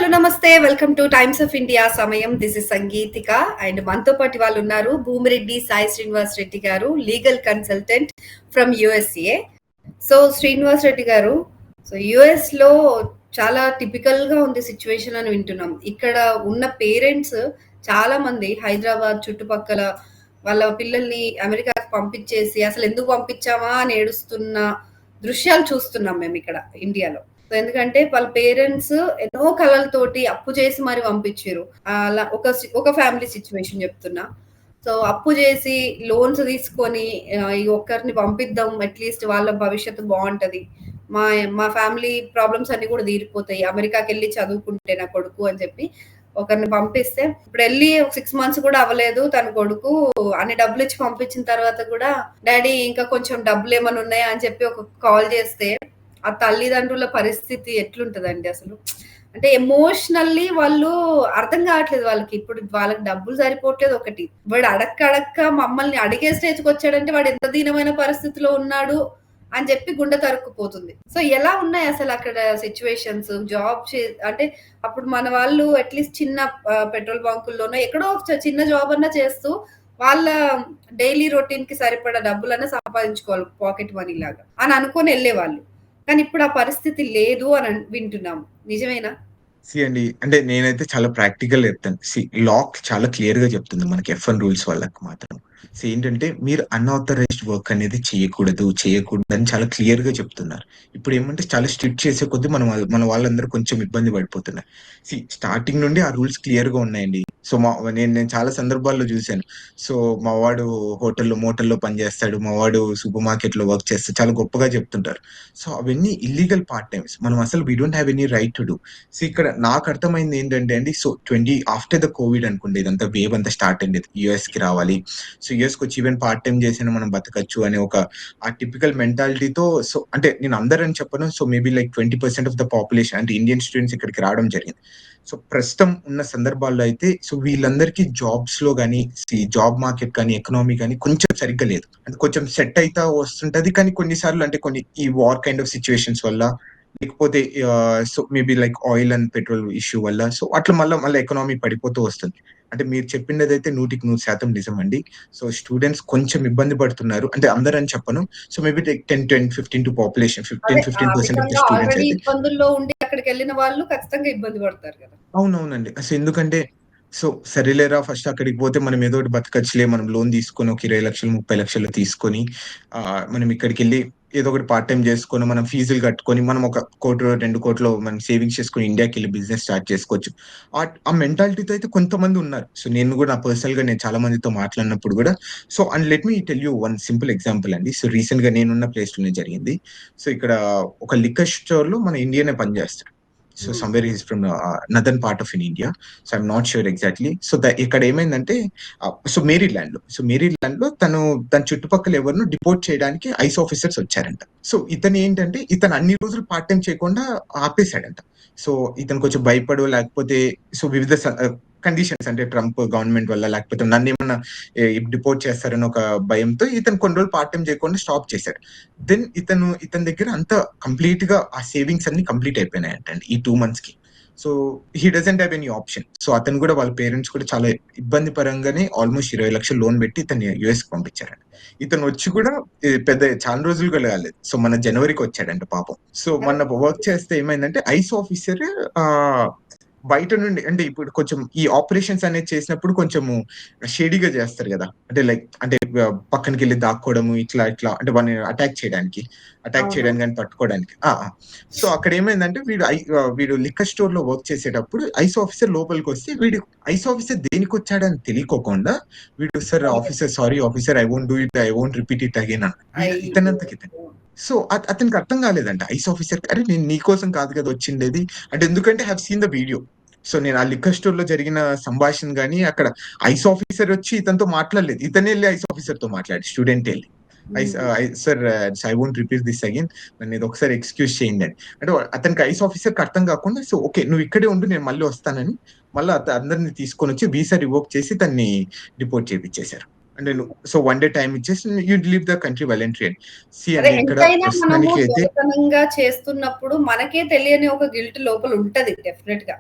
Hello నమస్తే welcome two times of India సమయం. This is Sangeethika and మనతో పాటు వాళ్ళు ఉన్నారు భూమిరెడ్డి సాయి శ్రీనివాస్ రెడ్డి గారు, legal consultant from USA. So Srinivas Reddy గారు, సో యుఎస్ లో చాలా టిపికల్ గా ఉంది సిచ్యువేషన్ అని వింటున్నాం. ఇక్కడ ఉన్న పేరెంట్స్ చాలా మంది హైదరాబాద్ చుట్టుపక్కల వాళ్ళ పిల్లల్ని అమెరికాకి పంపించేసి అసలు ఎందుకు పంపించామా అని ఏడుస్తున్న దృశ్యాలు చూస్తున్నాం మేము ఇక్కడ ఇండియాలో. సో ఎందుకంటే వాళ్ళ పేరెంట్స్ ఎన్నో కళలతోటి అప్పు చేసి మరి పంపించారు. అలా ఒక ఫ్యామిలీ సిచ్యువేషన్ చెప్తున్నా. సో అప్పు చేసి లోన్స్ తీసుకొని ఈ ఒక్కరిని పంపిద్దాం, అట్లీస్ట్ వాళ్ళ భవిష్యత్తు బాగుంటది, మా మా ఫ్యామిలీ ప్రాబ్లమ్స్ అన్ని కూడా తీరిపోతాయి, అమెరికాకి వెళ్ళి చదువుకుంటే నా కొడుకు అని చెప్పి ఒకరిని పంపిస్తే, ఇప్పుడు వెళ్ళి 6 months కూడా అవ్వలేదు తన కొడుకు, అన్ని డబ్బులు ఇచ్చి పంపించిన తర్వాత కూడా డాడీ ఇంకా కొంచెం డబ్బులు ఏమైనా ఉన్నాయా అని చెప్పి ఒక కాల్ చేస్తే ఆ తల్లిదండ్రుల పరిస్థితి ఎట్లుంటదండి అసలు. అంటే ఎమోషనల్లీ వాళ్ళు అర్థం కావట్లేదు వాళ్ళకి. ఇప్పుడు వాళ్ళకి డబ్బులు సరిపోవట్లేదు ఒకటి, వాడు అడక్క మమ్మల్ని అడిగే స్టేజ్కి వచ్చాడంటే వాడు ఎంత దీనమైన పరిస్థితిలో ఉన్నాడు అని చెప్పి గుండె తరుక్కుపోతుంది. సో ఎలా ఉన్నాయి అసలు అక్కడ సిచ్యువేషన్స్? అంటే అప్పుడు మన వాళ్ళు అట్లీస్ట్ చిన్న పెట్రోల్ బంకుల్లోనో ఎక్కడో చిన్న జాబ్ అన్నా చేస్తూ వాళ్ళ డైలీ రొటీన్ కి సరిపడా డబ్బులన్నా సంపాదించుకోవాలి పాకెట్ మనీ లాగా అని అనుకొని వెళ్ళేవాళ్ళు. కానీ ఇప్పుడు ఆ పరిస్థితి లేదు అని వింటున్నాం. నిజమేనా? అండి, అంటే నేనైతే చాలా ప్రాక్టికల్ చెప్తాను. లా చాలా క్లియర్ గా చెప్తుంది మనకి F1 రూల్స్ వాళ్ళకి మాత్రం. ఏంటంటే మీరు అన్ఆథరైజ్డ్ వర్క్ అనేది చేయకూడదు అని చాలా క్లియర్ గా చెప్తున్నారు. ఇప్పుడు ఏమంటే చాలా స్ట్రిక్ట్ చేసే కొద్దీ మన వాళ్ళందరూ కొంచెం ఇబ్బంది పడిపోతున్నారు. స్టార్టింగ్ నుండి ఆ రూల్స్ క్లియర్ గా ఉన్నాయండి. సో నేను చాలా సందర్భాల్లో చూశాను. సో మా వాడు మోటల్లో పనిచేస్తాడు, మా వాడు సూపర్ మార్కెట్ లో వర్క్ చేస్తాడు, చాలా గొప్పగా చెప్తుంటారు. సో అవన్నీ ఇల్లీగల్ పార్ట్ టైమ్స్. మనం అసలు we don't have any right to do. So ఇక్కడ నాకు అర్థమైంది ఏంటంటే అండి, సో 20 ఆఫ్టర్ ద కోవిడ్ అనుకోండి, ఇదంతా వేవ్ అంతా స్టార్ట్ అయింది, యుఎస్ కి రావాలి, సో యుఎస్ కి వచ్చి ఈవెన్ పార్ట్ టైం చేసినా మనం బతకచ్చు అనే ఒక ఆ టిపికల్ మెంటాలిటీతో. సో అంటే నేను అందరని చెప్పను, so maybe like 20% of the population అంటే ఇండియన్ స్టూడెంట్స్ ఇక్కడికి రావడం జరిగింది. సో ప్రస్తుతం ఉన్న సందర్భాల్లో అయితే సో వీళ్ళందరికీ జాబ్స్ లో కానీ జాబ్ మార్కెట్ కానీ ఎకనామీ కానీ కొంచెం సరిగ్గా లేదు. అంటే కొంచెం సెట్ అయితే వస్తుంటది, కానీ కొన్నిసార్లు అంటే కొన్ని ఈ వార్ కైండ్ ఆఫ్ సిచ్యువేషన్స్ వల్ల, లేకపోతే so maybe like oil and petrol issue వల్ల, సో అట్లా మళ్ళీ ఎకనామీ పడిపోతూ వస్తుంది. అంటే మీరు చెప్పింది అయితే 100% నిజం అండి. సో స్టూడెంట్స్ కొంచెం ఇబ్బంది పడుతున్నారు, అంటే అందరని చెప్పను. So maybe 10-15 to population 15% of the students అయితే ఇబ్బందుల్లో ఉండి అక్కడికి వెళ్ళిన వాళ్ళు ఖచ్చితంగా ఇబ్బంది పడతారు కదా. అవునవునండి. అసలు ఎందుకంటే సో సరేలేరా, ఫస్ట్ అక్కడికి పోతే మనం ఏదో ఒకటి బతకచ్చులే, మనం లోన్ తీసుకొని ఒక 20 లక్షలు 30 లక్షలు తీసుకొని మనం ఇక్కడికి వెళ్ళి ఏదో ఒకటి పార్ట్ టైం చేసుకొని మనం ఫీజులు కట్టుకొని మనం 1 కోటి 2 కోట్లు మనం సేవింగ్స్ చేసుకొని ఇండియాకి వెళ్ళి బిజినెస్ స్టార్ట్ చేసుకోవచ్చు. ఆ మెంటాలిటీతో అయితే కొంతమంది ఉన్నారు. సో నేను కూడా పర్సనల్ గా నేను చాలా మందితో మాట్లాడినప్పుడు కూడా, so and let me tell you one simple example అండి. సో రీసెంట్ గా నేనున్న ప్లేస్ లోనే జరిగింది. సో ఇక్కడ ఒక లిక్కర్ స్టోర్ లో మన ఇండియనే పనిచేస్తారు. So somewhere is from northern part of in India. So I'm not sure exactly. So ఇక్కడ ఏమైందంటే, సో మేరీల్యాండ్ లో తన చుట్టుపక్కల ఎవరిను డిపోర్ట్ చేయడానికి ఐస్ ఆఫీసర్స్ వచ్చారంట. సో ఇతను అన్ని రోజులు పార్ట్ టైం చేయకుండా ఆపేశాడంట. సో ఇతను కొంచెం భయపడు, లేకపోతే సో వివిధ కండిషన్స్, అంటే ట్రంప్ గవర్నమెంట్ వల్ల, లేకపోతే నన్ను ఏమన్నా డిపోర్ట్ చేస్తారని ఒక భయంతో ఇతను కొన్ని రోజులు పార్ట్ టైం చేయకుండా స్టాప్ చేశాడు. దెన్ ఇతని దగ్గర అంతా కంప్లీట్ గా ఆ సేవింగ్స్ అన్ని కంప్లీట్ అయిపోయినాయంటండి ఈ 2 months కి. So he doesn't have any option. So అతను కూడా, వాళ్ళ పేరెంట్స్ కూడా చాలా ఇబ్బంది పరంగానే ఆల్మోస్ట్ 20 లక్షలు లోన్ పెట్టి ఇతను యుఎస్ కి పంపించారంట. ఇతను వచ్చి కూడా పెద్ద చాలా రోజులు కూడా కాలేదు. సో మన జనవరికి వచ్చాడంట పాపం. సో మొన్న వర్క్ చేస్తే ఏమైందంటే, ఐస్ ఆఫీసర్ బయట నుండి, అంటే ఇప్పుడు కొంచెం ఈ ఆపరేషన్స్ అనేది చేసినప్పుడు కొంచెము షేడీగా చేస్తారు కదా, అంటే పక్కనకి వెళ్ళి దాక్కోవడము, ఇట్లా అంటే వాళ్ళని అటాక్ చేయడానికి కానీ పట్టుకోవడానికి. సో అక్కడ ఏమైందంటే, వీడు లిక్కర్ స్టోర్ లో వర్క్ చేసేటప్పుడు ఐస్ ఆఫీసర్ లోపలికి వస్తే, వీడు ఐస్ ఆఫీసర్ దేనికి వచ్చాడని తెలియకోకుండా వీడు, sir officer, sorry officer, I won't do it, I won't repeat it again అన్న. ఇతనంతకి సో అతనికి అర్థం కాలేదంట ఐస్ ఆఫీసర్, అరే నేను నీకోసం కాదు కదా వచ్చిండేది అంటే, ఎందుకంటే have seen the video. So నేను ఆ లిక్కర్ స్టోర్ లో జరిగిన సంభాషణ గానీ, అక్కడ ఐస్ ఆఫీసర్ వచ్చి ఇతనితో మాట్లాడలేదు, ఇతనే వెళ్ళి ఐస్ ఆఫీసర్ తో మాట్లాడి, స్టూడెంట్ వెళ్ళి, sir I won't repeat this again, నన్ను ఇది ఒకసారి ఎక్స్క్యూజ్ చేయండి అని. అంటే అతనికి ఐస్ ఆఫీసర్కి అర్థం కాకుండా, సో ఓకే నువ్వు ఇక్కడే ఉండు, నేను మళ్ళీ వస్తానని మళ్ళీ అందరిని తీసుకొని వచ్చి వీసా రివోక్ చేసి తన్ని డిపోర్ట్ చేయించేశారు. అంటే సో 1 day టైం ఇచ్చేసి you leave the country voluntary అని. చేస్తున్నప్పుడు మనకే తెలియని ఒక గిల్ట్ లోపల ఉంటది డెఫినెట్ గా.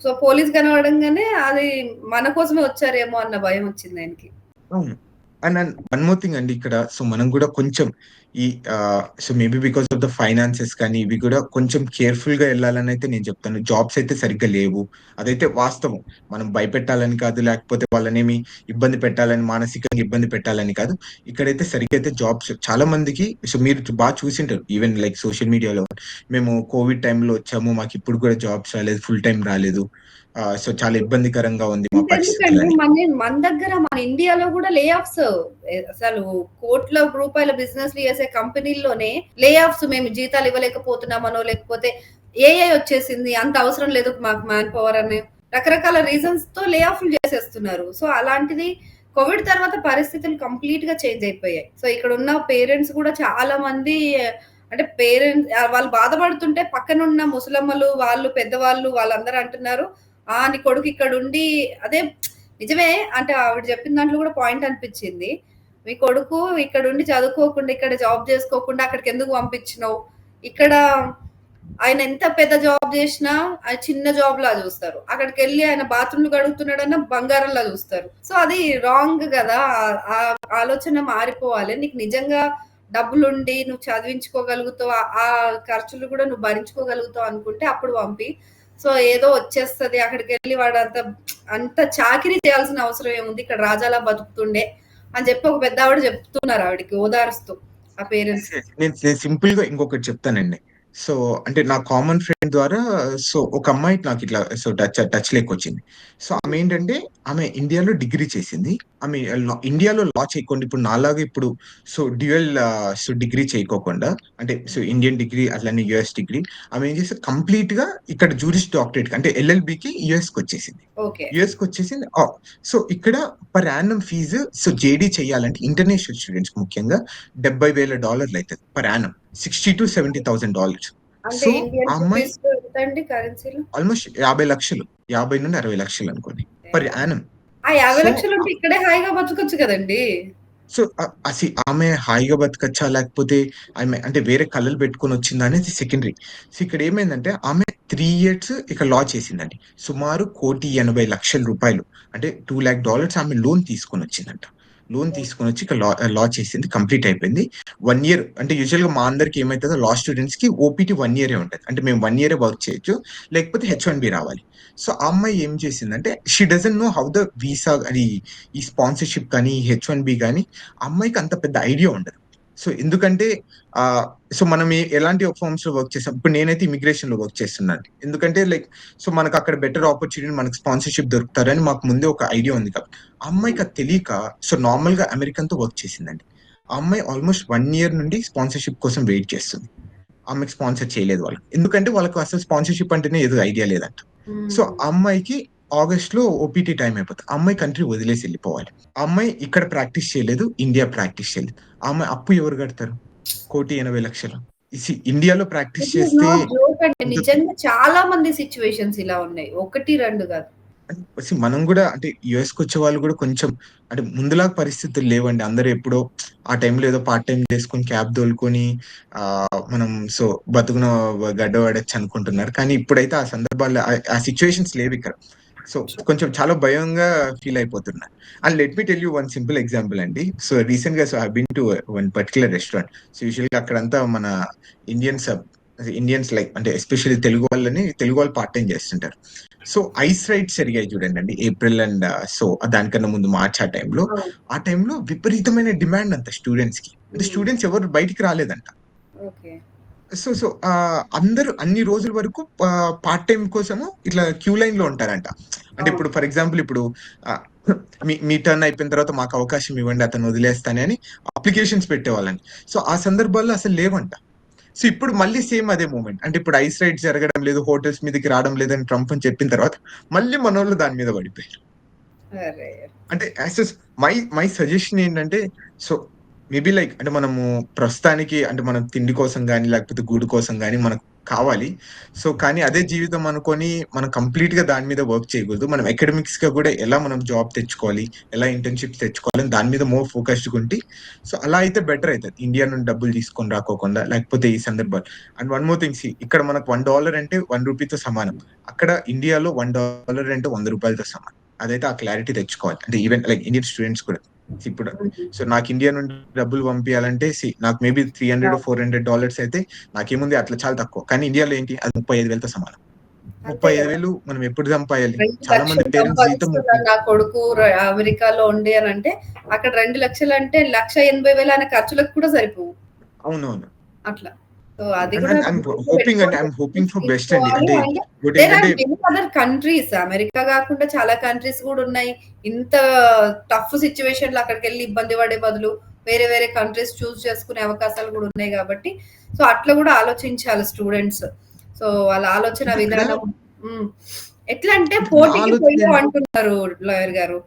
సో పోలీస్ కనబడంగానే అది మన కోసమే వచ్చారేమో అన్న భయం వచ్చింది ఆయనకి. అవును. And and one more thing అండి ఇక్కడ. సో మనం కూడా కొంచెం ఈ so maybe because of the finances కానీ ఇవి కూడా కొంచెం కేర్‌ఫుల్ గా ఎళ్ళాలని అయితే నేను చెప్తాను. జాబ్స్ అయితే సరిగ్గా లేవు. అదైతే వాస్తవం. మనం భయపెట్టాలని కాదు, లేకపోతే వాళ్ళనేమి ఇబ్బంది పెట్టాలని, మానసికంగా ఇబ్బంది పెట్టాలని కాదు. ఇక్కడైతే సరిగ్గా అయితే జాబ్స్ చాలా మందికి సో మీరు బాగా చూసింటారు. ఈవెన్ లైక్ సోషల్ మీడియాలో మేము కోవిడ్ టైమ్‌లో వచ్చాము. మాకిప్పుడు కూడా జాబ్స్ రాలేదు. ఫుల్ టైమ్ రాలేదు. సో చాలా ఇబ్బందికరంగా ఉంది మా ఇంతెందుకండి పరిస్థితులని. మన దగ్గర మన ఇండియాలో కూడా లే ఆఫ్స్ అసలు కోట్ల రూపాయల బిజినెస్ చేసే కంపెనీల్లోనే లే ఆఫ్స్, మేము జీతాలు ఇవ్వలేకపోతున్నామనో లేకపోతే ఏఐ వచ్చేసింది అంత అవసరం లేదు మాకు మ్యాన్ పవర్ అని రకరకాల రీజన్స్ తో లే ఆఫ్లు చేసేస్తున్నారు. సో అలాంటిది కోవిడ్ తర్వాత పరిస్థితులు కంప్లీట్ గా చేంజ్ అయిపోయాయి. సో ఇక్కడ ఉన్న పేరెంట్స్ కూడా చాలా మంది అంటే పేరెంట్స్ వాళ్ళు బాధపడుతుంటే పక్కనున్న ముసలమ్మలు వాళ్ళు పెద్దవాళ్ళు వాళ్ళందరూ అంటున్నారు, నీ కొడుకు ఇక్కడ ఉండి అదే నిజమే అంటే ఆవిడ చెప్పిన దాంట్లో కూడా పాయింట్ అనిపించింది. మీ కొడుకు ఇక్కడ ఉండి చదువుకోకుండా ఇక్కడ జాబ్ చేసుకోకుండా అక్కడికి ఎందుకు పంపించినావు, ఇక్కడ ఆయన ఎంత పెద్ద జాబ్ చేసినా ఆయన చిన్న జాబ్ లా చూస్తారు, అక్కడికి వెళ్ళి ఆయన బాత్రూమ్లు కడుగుతున్నాడన్న బంగారంలా చూస్తారు. సో అది రాంగ్ కదా. ఆ ఆలోచన మారిపోవాలి. నీకు నిజంగా డబ్బులుండి నువ్వు చదివించుకోగలుగుతావు, ఆ ఖర్చులు కూడా నువ్వు భరించుకోగలుగుతావు అనుకుంటే అప్పుడు పంపి. సో ఏదో వచ్చేస్తుంది అక్కడికి వెళ్ళి వాడు అంత చాకిరీ చేయాల్సిన అవసరం ఏముంది, ఇక్కడ రాజాలా బతుకుతుండే అని చెప్పి ఒక పెద్ద ఆవిడ చెప్తున్నారు ఆవిడకి ఓదారుస్తూ ఆ పేరెంట్స్. నేను సింపుల్ గా ఇంకొకటి చెప్తానండి. సో అంటే నా కామన్ ఫ్రెండ్ ద్వారా సో ఒక అమ్మాయి నాకు ఇట్లా సో టచ్ లేకొచ్చింది. సో ఆమె ఏంటంటే ఆమె ఇండియాలో డిగ్రీ చేసింది. ఆమె ఇండియాలో లా చేయకుండా ఇప్పుడు నాలాగా ఇప్పుడు సో డ్యూయల్ సో డిగ్రీ చేయకోకుండా అంటే సో ఇండియన్ డిగ్రీ అట్లనే యుఎస్ డిగ్రీ ఆమె ఏం చేస్తే కంప్లీట్ గా ఇక్కడ జూరిస్ డాక్టరేట్ అంటే ఎల్ఎల్బికి యుఎస్ కి వచ్చేసింది. యుఎస్ కి వచ్చేసింది. సో ఇక్కడ per annum fee so JD చేయాలంటే ఇంటర్నేషనల్ స్టూడెంట్స్ ముఖ్యంగా $70,000 అవుతుంది పర్ యానం. $60,000 to $70,000. సో ఆ అమ్మాయి ఆల్మోస్ట్ 50 లక్షలు 50 నుండి 60 లక్షలు అనుకోండి పర్ యానం. ఆ 50 లక్షలు ఉంటే ఇక్కడే హాయిగా బతకొచ్చు కదండి. సో ఆమె హాయిగా బతకచ్చా లేకపోతే ఆమె అంటే వేరే కళలు పెట్టుకొని వచ్చిందా అనేది సెకండరీ. సో ఇక్కడ ఏమైందంటే ఆమె 3 years ఇక్కడ లా చేసిందండి. సుమారు $1,80,00,000 అంటే $2,00,000 ఆమె లోన్ తీసుకొని వచ్చిందంట. లోన్ తీసుకొని వచ్చి ఇక్కడ లా చేసింది. కంప్లీట్ అయిపోయింది. 1 year అంటే యూజువల్ గా మా అందరికి ఏమైతుందో లా స్టూడెంట్స్ కి ఓపీటీ 1 year ఉంటుంది. అంటే మేము 1 year వర్క్ చేయొచ్చు, లేకపోతే H1B రావాలి. సో ఆ అమ్మాయి ఏం చేసిందంటే she doesn't know how the visa అది ఈ స్పాన్సర్షిప్ కానీ H1B కానీ అమ్మాయికి అంత పెద్ద ఐడియా ఉండదు. సో ఎందుకంటే సో మనం ఎలాంటి ఫార్మ్స్ లో వర్క్ చేస్తాం. ఇప్పుడు నేనైతే ఇమిగ్రేషన్ లో వర్క్ చేస్తున్నాను. ఎందుకంటే లైక్ సో మనకు అక్కడ బెటర్ ఆపర్చునిటీ మనకు స్పాన్సర్షిప్ దొరుకుతారని మాకు ముందే ఒక ఐడియా ఉంది కాబట్టి ఆ అమ్మాయికి అది తెలియక సో నార్మల్ గా అమెరికన్ తో వర్క్ చేసిందండి. ఆ అమ్మాయి ఆల్మోస్ట్ 1 year నుండి స్పాన్సర్షిప్ కోసం వెయిట్ చేస్తుంది. ఆమెకి స్పాన్సర్ చేయలేదు వాళ్ళు, ఎందుకంటే వాళ్ళకు అసలు స్పాన్సర్షిప్ అంటేనే ఏదో ఐడియా లేదంట. సో ఆ అమ్మాయికి ఆగస్ట్ లో ఓపీటీ టైం అయిపోతుంది. ఆ అమ్మాయి కంట్రీ వదిలేసి వెళ్ళిపోవాలి. ఆ అమ్మాయి ఇక్కడ ప్రాక్టీస్ చేయలేదు, ఇండియా ప్రాక్టీస్ చేయలేదు. ఆ అమ్మాయి అప్పు ఎవరు కడతారు? $1,80,00,000. ఇండియాలో ప్రాక్టీస్ చేస్తే నిజంగా చాలా మంది సిచ్యువేషన్స్ ఇలా ఉన్నాయి, 1-2 కాదు. మనం కూడా అంటే యుఎస్ కి వచ్చే వాళ్ళు కూడా కొంచెం అంటే ముందులాగా పరిస్థితులు లేవండి. అందరూ ఎప్పుడో ఆ టైంలో ఏదో పార్ట్ టైం చేసుకుని క్యాబ్ తోలుకొని మనం సో బతుకున గడ్డ పడచ్చు అనుకుంటున్నారు. కానీ ఇప్పుడైతే ఆ సందర్భాల్లో ఆ సిచ్యువేషన్స్ లేవు ఇక్కడ. సో కొంచెం చాలా భయంగా ఫీల్ అయిపోతున్నారు. And let me tell you one simple example అండి. సో రీసెంట్ గా so I been to one particular restaurant. So usual గా అక్కడంతా మన ఇండియన్స్ లైక్ అంటే ఎస్పెషల్లీ తెలుగు వాళ్ళు పార్ట్ టైం చేస్తుంటారు. సో ఐస్ రైడ్స్ జరిగాయి చూడండి అండి ఏప్రిల్ అండ్ సో దానికన్నా ముందు మార్చ్ ఆ టైంలో విపరీతమైన డిమాండ్ అంట స్టూడెంట్స్ కి. అంటే స్టూడెంట్స్ ఎవరు బయటికి రాలేదంట. సో అందరూ అన్ని రోజుల వరకు పార్ట్ టైం కోసము ఇట్లా క్యూ లైన్ లో ఉంటారంట. అంటే ఇప్పుడు ఫర్ ఎగ్జాంపుల్ ఇప్పుడు మీ టర్న్ అయిపోయిన తర్వాత మాకు అవకాశం ఇవ్వండి అతను వదిలేస్తానని అప్లికేషన్స్ పెట్టేవాళ్ళని. సో ఆ సందర్భాల్లో అసలు లేవంట. సో ఇప్పుడు మళ్ళీ సేమ్ అదే మూమెంట్. అంటే ఇప్పుడు ఐస్ రైడ్స్ జరగడం లేదు, హోటల్స్ మీదకి రావడం లేదని ట్రంప్ అని చెప్పిన తర్వాత మళ్ళీ మన వాళ్ళు దాని మీద పడిపోయారు. అంటే మై సజెషన్ ఏంటంటే సో మేబీ లైక్ అంటే మనము ప్రస్తుతానికి అంటే మనం తిండి కోసం గానీ, లేకపోతే గూడు కోసం గానీ మనకు కావాలి. సో, కానీ అదే జీవితం అనుకోని మనం కంప్లీట్‌గా దాని మీద వర్క్ చేయకూడదు. మనం అకాడమిక్స్‌గా గూడా ఎలా మనం జాబ్ తెచ్చుకోవాలి, ఎలా ఇంటర్న్‌షిప్స్ తెచ్చుకోవాలని దాని మీద మోర్ ఫోకస్డ్‌గుంటి సో, అలా అయితే బెటర్ అయితది. ఇండియా నుండి డబ్బులు తీసుకొని రాకోకుండా లేకపోతే ఈ సందర్భాలు. అండ్ వన్ మోర్ థింగ్ ఇక్కడ మనకు $1 అంటే ₹1 సమానం. అక్కడ ఇండియాలో $1 అంటే ₹100తో సమానం. అదైతే ఆ క్లారిటీ తెచ్చుకోవాలి. అంటే ఈవెన్ లైక్ ఇండియన్ స్టూడెంట్స్ కూడా. ఇప్పుడు సో నాకు ఇండియా నుండి డబ్బులు పంపియాలంటే నాకు మేబీ $300, $400 అయితే నాకేముంది అట్లా చాలా తక్కువ. కానీ ఇండియాలో ఏంటి అది 35,000తో సమానం. అంతే కదా. 35,000 మనం ఎప్పుడు సంపాయాలి? 2 చాలా మంది లక్షలు పేరెంట్స్ జీతం సంపాదిస్తున్నాడు నా కొడుకు అమెరికాలో ఉండి అని అంటే అక్కడ 2 లక్షలు అంటే 1,80,000 అనే ఖర్చులకు కూడా సరిపోవు. అవునవును. అట్లా. సో అది కూడా ఐఎమ్ హోపింగ్ ఫర్ బెస్ట్ అండి. అంటే ఇంకోటి దేర్ ఆర్ ఏంటంటే మెనీ అదర్ కంట్రీస్ అమెరికా కాకుండా చాలా కంట్రీస్ కూడా ఉన్నాయి. ఇంత టఫ్ సిచ్యువేషన్ లో అక్కడికి వెళ్ళి ఇబ్బంది పడే బదులు వేరే వేరే కంట్రీస్ చూస్ చేసుకునే అవకాశాలు కూడా ఉన్నాయి కాబట్టి సో అట్లా కూడా ఆలోచించాలి స్టూడెంట్స్. సో వాళ్ళ ఆలోచన అంటే ఇక్కడ విధానం ఎట్లా అంటే నా పోటీకి ఆలోచన పోయినాం అంటున్నారు లాయర్ గారు.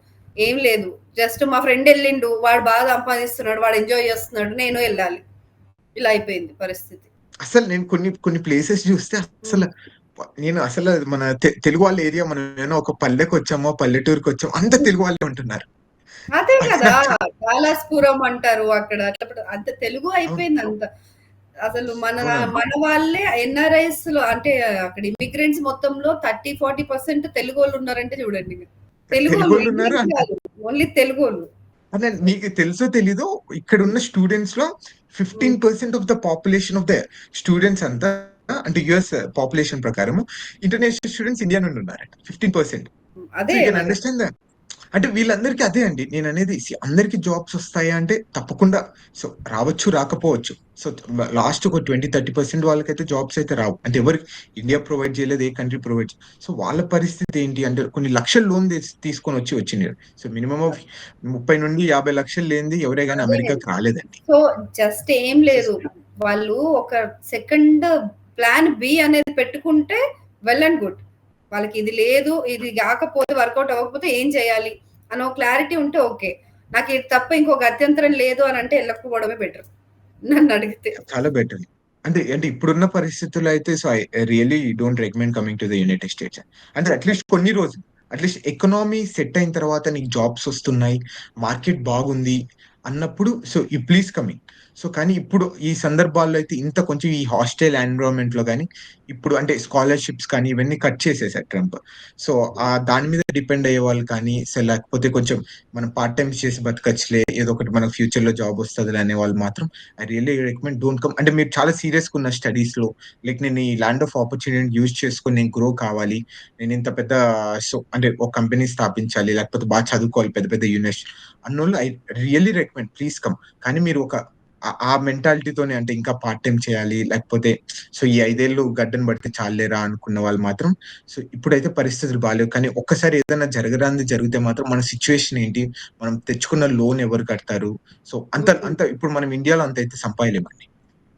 ఏం లేదు, జస్ట్ మా ఫ్రెండ్ వెళ్ళిండు, వాడు బాగా సంపాదిస్తున్నాడు, వాడు ఎంజాయ్ చేస్తున్నాడు, నేను వెళ్ళాలి, ఇలా అయిపోయింది పరిస్థితి. అసలు నేను కొన్ని ప్లేసెస్ చూస్తే అసలు నేను అసలు మన తెలుగు వాళ్ళ ఏరియా మనం ఏమైనా ఒక పల్లెకి వచ్చామో పల్లెటూరుకి వచ్చామో అంత తెలుగు వాళ్ళే ఉంటున్నారు. అదే కదా, కాళాస్పురం అంటారు అక్కడ, అట్లా అంత తెలుగు అయిపోయింది అవును. అంత. అసలు మన అవునండి. మన వాళ్ళే ఎన్ఆర్ఐస్ లో అంటే అక్కడ ఇమిగ్రెంట్స్ మొత్తంలో 30-40% తెలుగు వాళ్ళు ఉన్నారంటే చూడండి. తెలుగు తెలుగు వాళ్ళు ఉన్నారు వాళ్ళు కాదు, ఓన్లీ తెలుగు వాళ్ళు. అదే మీకు తెలుసో తెలీదో ఇక్కడ ఉన్న స్టూడెంట్స్ లో 15% of the population of the students అంతా అంటే యుఎస్ పాపులేషన్ ప్రకారం ఇంటర్నేషనల్ స్టూడెంట్స్ ఇండియా నుండి ఉన్నారంట 15%. అదే యూ కెన్ మరి. Understand that. అంటే వీళ్ళందరికీ అదే అండి నేను అనేది అందరికి జాబ్స్ వస్తాయా అంటే తప్పకుండా సో రావచ్చు రాకపోవచ్చు. సో లాస్ట్ ఒక 20-30% వాళ్ళకైతే జాబ్స్ అయితే రావు. అంటే ఎవరికి ఇండియా ప్రొవైడ్ చేయలేదు, ఏ కంట్రీ ప్రొవైడ్. సో వాళ్ళ పరిస్థితి ఏంటి అంటే కొన్ని లక్షల లోన్ తీసుకొని వచ్చింది. సో మినిమం ఆఫ్ 30 నుండి 50 లక్షలు లేనిది ఎవరే కానీ అదే. అమెరికాకి రాలేదండి. సో జస్ట్ ఏం లేదు, వాళ్ళు ఒక సెకండ్ ప్లాన్ బి అనేది పెట్టుకుంటే వెల్ అండ్ గుడ్. వాళ్ళకి ఇది లేదు, ఇది కాకపోతే వర్కౌట్ అవ్వకపోతే ఏం చేయాలి అని ఒక క్లారిటీ ఉంటే ఓకే. నాకు ఇది తప్ప ఇంకొక గత్యంతరం లేదు అని అంటే వెళ్ళకపోవడమే బెటర్ నన్ను అడిగితే. చాలా బెటర్. అంటే అంటే ఇప్పుడున్న పరిస్థితుల్లో అయితే so I really don't recommend coming to the United states. అంటే అట్లీస్ట్ కొన్ని రోజులు అట్లీస్ట్ ఎకనామీ సెట్ అయిన తర్వాత నీకు జాబ్స్ వస్తున్నాయి, మార్కెట్ బాగుంది అన్నప్పుడు so you please coming. So కానీ ఇప్పుడు ఈ సందర్భాల్లో అయితే ఇంత కొంచెం ఈ హాస్టల్ ఎన్విరాన్మెంట్ లో కానీ ఇప్పుడు అంటే స్కాలర్షిప్స్ కానీ ఇవన్నీ కట్ చేసేసారు ట్రంప్. సో దాని మీద డిపెండ్ అయ్యే వాళ్ళు కానీ సో లేకపోతే కొంచెం మనం పార్ట్ టైం చేసి బతకచ్చులే ఏదో ఒకటి మనకు ఫ్యూచర్ లో జాబ్ వస్తుంది అనే వాళ్ళు మాత్రం I really recommend don't come. అంటే మీరు చాలా సీరియస్ గా ఉన్న స్టడీస్ లో లైక్ నేను ఈ ల్యాండ్ ఆఫ్ ఆపర్చునిటీ యూజ్ చేసుకొని నేను గ్రో కావాలి, నేను ఇంత పెద్ద సో అంటే ఒక కంపెనీ స్థాపించాలి లేకపోతే బాగా చదువుకోవాలి పెద్ద పెద్ద యూనివర్సిటీ అన్నోళ్ళు I really recommend please come. కానీ మీరు ఒక ఆ మెంటాలిటీతోనే అంటే ఇంకా పార్ట్ టైం చేయాలి లేకపోతే సో ఈ 5 ఏళ్ళు గడ్డను పడితే చాలేరా అనుకున్న వాళ్ళు మాత్రం సో ఇప్పుడైతే పరిస్థితులు బాగాలేవు. కానీ ఒక్కసారి ఏదైనా జరగరాంది జరిగితే మాత్రం మన సిచ్యువేషన్ ఏంటి, మనం తెచ్చుకున్న లోన్ ఎవరు కడతారు, సో అంత ఇప్పుడు మనం ఇండియాలో అంత అయితే సంపాదలేమండి.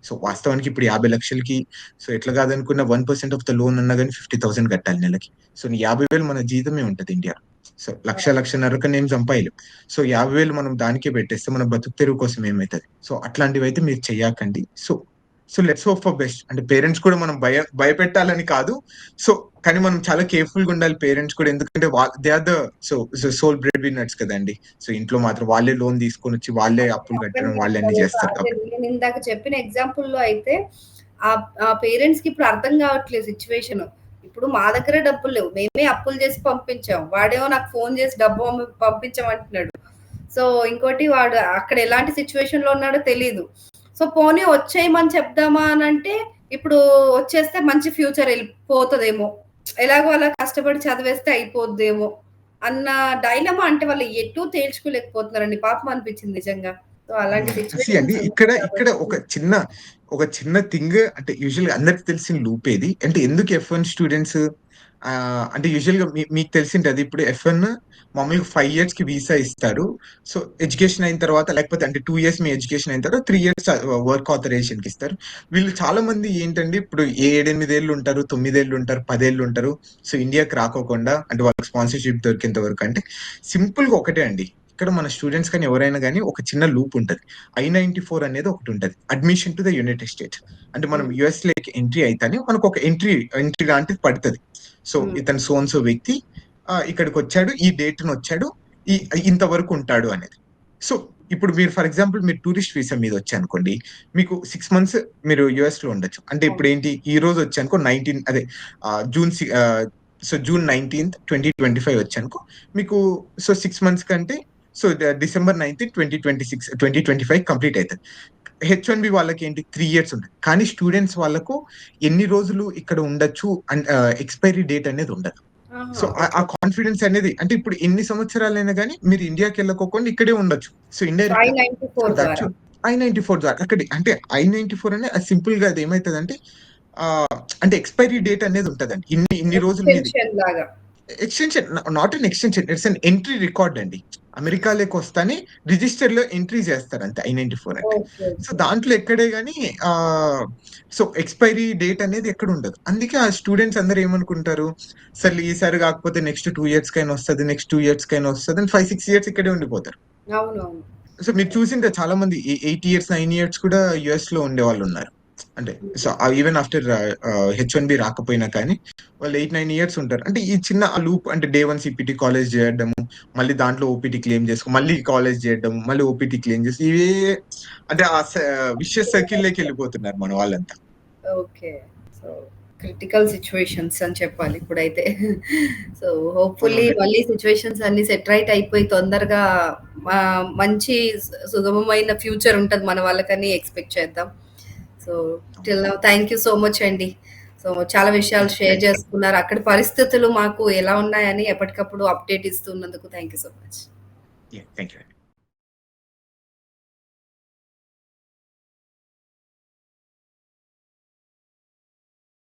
సో వాస్తవానికి ఇప్పుడు 50 లక్షలకి సో ఎట్లా కాదనుకున్న 1% ఆఫ్ ద లోన్ అన్నా కానీ 50,000 కట్టాలి నెలకి. సో 50,000 మన జీతమే ఉంటది ఇండియా. సో లక్షన్నరకు నేను సంపాయలేం. సో 50,000 మనం దానికే పెట్టేస్తే మన బతుకు తెరువు కోసం ఏమవుతుంది. సో అట్లాంటివి అయితే మీరు చెయ్యకండి. So so let's hope for best. అంటే పేరెంట్స్ కూడా మనం భయపెట్టాలని కాదు. సో కానీ మనం చాలా కేర్ఫుల్ గా ఉండాలి పేరెంట్స్ కూడా. ఎందుకంటే they are the sole bread winners కదండి. సో ఇంట్లో మాత్రం వాళ్ళే లోన్ తీసుకొని వచ్చి వాళ్ళే అప్పులు కట్టడం వాళ్ళే అన్ని చేస్తారు కాబట్టి. నేను ఇందాక చెప్పిన ఎగ్జాంపుల్ లో అయితే ఆ పేరెంట్స్ కి ఇప్పుడు అర్థం కావట్లేదు సిచ్యువేషన్. ఇప్పుడు మా దగ్గర డబ్బులు లేవు, మేమే అప్పులు చేసి పంపించాం, వాడేమో నాకు ఫోన్ చేసి డబ్బు పంపించామంటున్నాడు. సో ఇంకోటి వాడు అక్కడ ఎలాంటి సిచ్యువేషన్ లో ఉన్నాడో తెలీదు. సో పోనీ వచ్చేయమని చెప్దామా అని అంటే ఇప్పుడు వచ్చేస్తే మంచి ఫ్యూచర్ వెళ్ళిపోతుందేమో, ఎలాగో అలా కష్టపడి చదివేస్తే అయిపోద్దేమో అన్న డైలమా. అంటే వాళ్ళు ఎటు తేల్చుకోలేకపోతున్నారండి, పాపం అనిపించింది నిజంగా. సో అలాంటి అండి సిచ్యువేషన్ ఇక్కడ ఒక చిన్న థింగ్ అంటే యూజువల్ గా అందరికి తెలిసిన లూప్ ఏది అంటే ఎందుకు F1 స్టూడెంట్స్ అంటే యూజువల్ గా మీకు తెలిసింటది. ఇప్పుడు F1 మామూలుగా 5 years కి వీసా ఇస్తారు. సో ఎడ్యుకేషన్ అయిన తర్వాత లేకపోతే అంటే 2 years మీ ఎడ్యుకేషన్ అయిన తర్వాత 3 years వర్క్ ఆథరైజేషన్ కి ఇస్తారు. వీళ్ళు చాలా మంది ఏంటండి ఇప్పుడు 7-8 ఏళ్ళు ఉంటారు, 9 ఏళ్ళు ఉంటారు, 10 ఏళ్ళు ఉంటారు. సో ఇండియాకి రాకోకుండా అంటే వాళ్ళకి స్పాన్సర్షిప్ దొరికేంత వరకు అంటే సింపుల్ గా ఒకటే అండి, ఇక్కడ మన స్టూడెంట్స్ కానీ ఎవరైనా కానీ ఒక చిన్న లూప్ ఉంటది. I-94 అనేది ఒకటి ఉంటది. Admission to the United states. అంటే మనం యుఎస్ లోకి ఎంట్రీ అయితేనే మనకు ఒక ఎంట్రీ లాంటిది పడుతుంది. సో ఇతను సో అండ్ సో వ్యక్తి ఇక్కడికి వచ్చాడు, ఈ డేట్ వచ్చాడు, ఇంతవరకు ఉంటాడు అనేది. సో ఇప్పుడు మీరు ఫర్ ఎగ్జాంపుల్ మీరు టూరిస్ట్ వీసా మీద వచ్చానుకోండి, మీకు 6 మంత్స్ మీరు యుఎస్ లో ఉండొచ్చు. అంటే ఇప్పుడు ఏంటి, ఈ రోజు వచ్చానుకో 19 అదే జూన్ 19th 2025 వచ్చానుకో మీకు సో 6 మంత్స్ కంటే సో డిసెంబర్ 19th 2025 కంప్లీట్ అవుతుంది. H1B వాళ్ళకి ఏంటి 3 years ఉంటుంది. కానీ స్టూడెంట్స్ వాళ్ళకు ఎన్ని రోజులు ఇక్కడ ఉండొచ్చు అండ్ ఎక్స్పైరీ డేట్ అనేది ఉండదు. సో ఆ కాన్ఫిడెన్స్ అనేది అంటే ఇప్పుడు ఎన్ని సంవత్సరాలైనా కానీ మీరు ఇండియాకి వెళ్ళకోకుండా ఇక్కడే ఉండొచ్చు. సో I-94 ద్వారా అక్కడ అంటే I-94 అనేది సింపుల్ గా అది ఏమైతుంది అంటే ఎక్స్పైరీ డేట్ అనేది ఉంటదండి. ఇన్ని రోజులు extension, not an extension, it's an entry record అండి. అమెరికాలోకి వస్తానే రిజిస్టర్ లో ఎంట్రీ చేస్తారు అంతే I-94 అంటే. సో దాంట్లో ఎక్కడే గానీ సో ఎక్స్పైరీ డేట్ అనేది ఎక్కడ ఉండదు. అందుకే ఆ స్టూడెంట్స్ అందరు ఏమనుకుంటారు, సరే ఈసారి కాకపోతే నెక్స్ట్ 2 years కైనా వస్తుంది, నెక్స్ట్ 2 years కైనా వస్తుంది అని 5-6 years ఇక్కడే ఉండిపోతారు. సో మీరు చూసింటే చాలా మంది 8 years 9 years కూడా యుఎస్ లో ఉండే వాళ్ళు ఉన్నారు. అంటే సో ఈవెన్ ఆఫ్టర్ H1B రాకపోయినా కానీ వాళ్ళు 8-9 years ఉంటారు. అంటే ఈ చిన్న లూప్ అంటే day 1 CPT కాలేజ్ చేయడము, మళ్ళీ దాంట్లో ఓపీటీ క్లెయిమ్ చేసుకో, మళ్ళీ కాలేజ్ చేయడం, మళ్ళీ ఓపీటీ క్లెయిమ్ చేసి ఇవే అంటే ఆ విషయస్ సర్కిల్ లోకి వెళ్ళిపోతున్నారు మన వాళ్ళంతా. ఓకే, సో క్రిటికల్ సిచ్యువేషన్స్ అని చెప్పాలి ఇప్పుడైతే. సో హోప్ఫుల్లీ మళ్ళీ సిచ్యువేషన్స్ అన్ని సెట్ రైట్ అయిపోయి తొందరగా మంచి సుగమమైన ఫ్యూచర్ ఉంటుంది మన వాళ్ళకని ఎక్స్పెక్ట్ చేద్దాం. So till now thank you so much అండి. సో చాలా విషయాలు షేర్ చేసుకున్నారు. అక్కడ పరిస్థితులు మాకు ఎలా ఉన్నాయని ఎప్పటికప్పుడు అప్డేట్ ఇస్తున్నందుకు thank you so much. Thank you.